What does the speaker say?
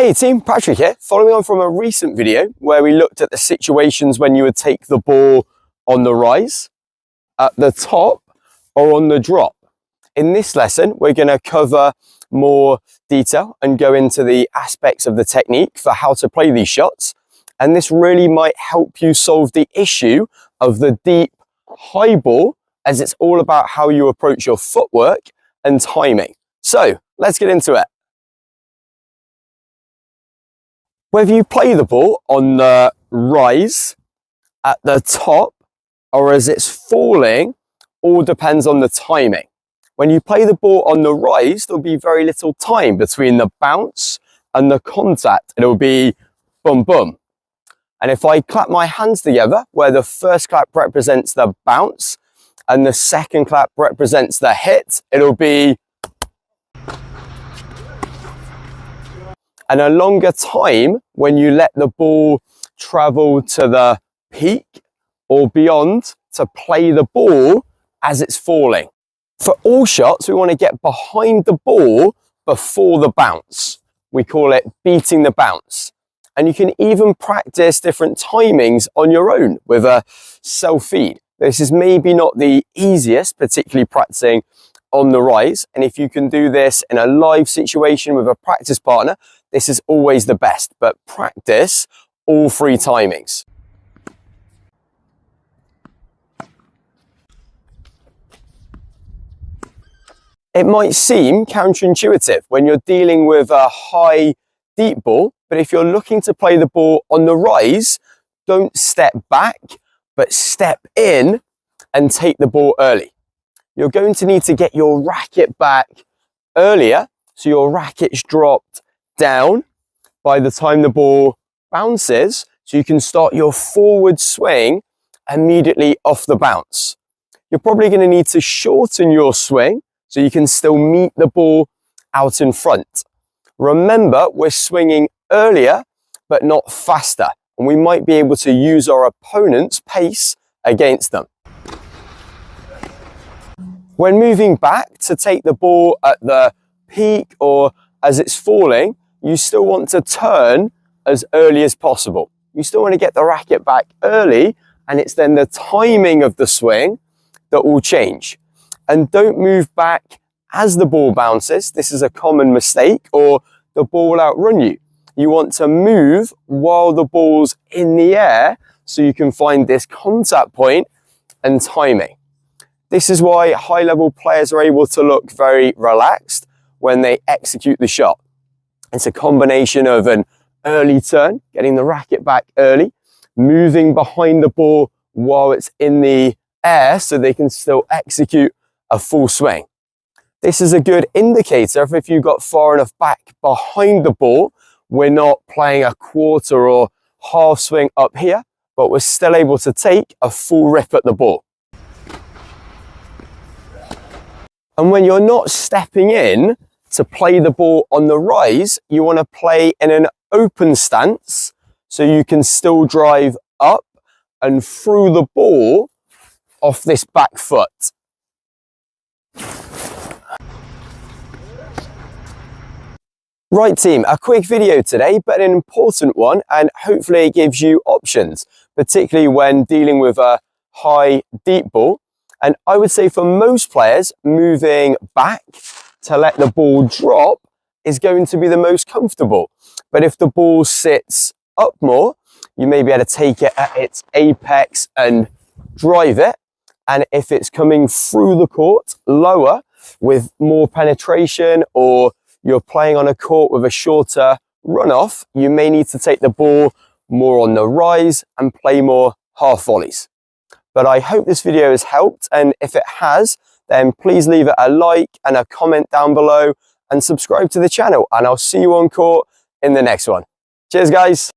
Hey team, Patrick here, following on from a recent video where we looked at the situations when you would take the ball on the rise, at the top, or on the drop. In this lesson, we're going to cover more detail and go into the aspects of the technique for how to play these shots. And this really might help you solve the issue of the deep high ball, as it's all about how you approach your footwork and timing. So let's get into it. Whether you play the ball on the rise, at the top, or as it's falling, all depends on the timing. When you play the ball on the rise, there'll be very little time between the bounce and the contact. It'll be boom, boom. And if I clap my hands together, where the first clap represents the bounce and the second clap represents the hit, it'll be and a longer time when you let the ball travel to the peak or beyond to play the ball as it's falling. For all shots, we want to get behind the ball before the bounce. We call it beating the bounce. And you can even practice different timings on your own with a self-feed. This is maybe not the easiest, particularly practicing on the rise. And if you can do this in a live situation with a practice partner, this is always the best, but practice all three timings. It might seem counterintuitive when you're dealing with a high, deep ball, but if you're looking to play the ball on the rise, don't step back, but step in and take the ball early. You're going to need to get your racket back earlier, so your racket's dropped down by the time the ball bounces, so you can start your forward swing immediately off the bounce. You're probably going to need to shorten your swing so you can still meet the ball out in front. Remember, we're swinging earlier, but not faster, and we might be able to use our opponent's pace against them. When moving back to take the ball at the peak or as it's falling, you still want to turn as early as possible. You still want to get the racket back early, and it's then the timing of the swing that will change. And don't move back as the ball bounces. This is a common mistake, or the ball will outrun you. You want to move while the ball's in the air so you can find this contact point and timing. This is why high-level players are able to look very relaxed when they execute the shot. It's a combination of an early turn, getting the racket back early, moving behind the ball while it's in the air so they can still execute a full swing. This is a good indicator if you got far enough back behind the ball, we're not playing a quarter or half swing up here, but we're still able to take a full rip at the ball. And when you're not stepping in to play the ball on the rise, you want to play in an open stance so you can still drive up and through the ball off this back foot. Right team, a quick video today, but an important one, and hopefully it gives you options, particularly when dealing with a high, deep ball. And I would say for most players, moving back to let the ball drop is going to be the most comfortable. But if the ball sits up more, you may be able to take it at its apex and drive it. And if it's coming through the court lower with more penetration, or you're playing on a court with a shorter runoff, you may need to take the ball more on the rise and play more half volleys. But I hope this video has helped, and if it has, then please leave it a like and a comment down below and subscribe to the channel, and I'll see you on court in the next one. Cheers guys.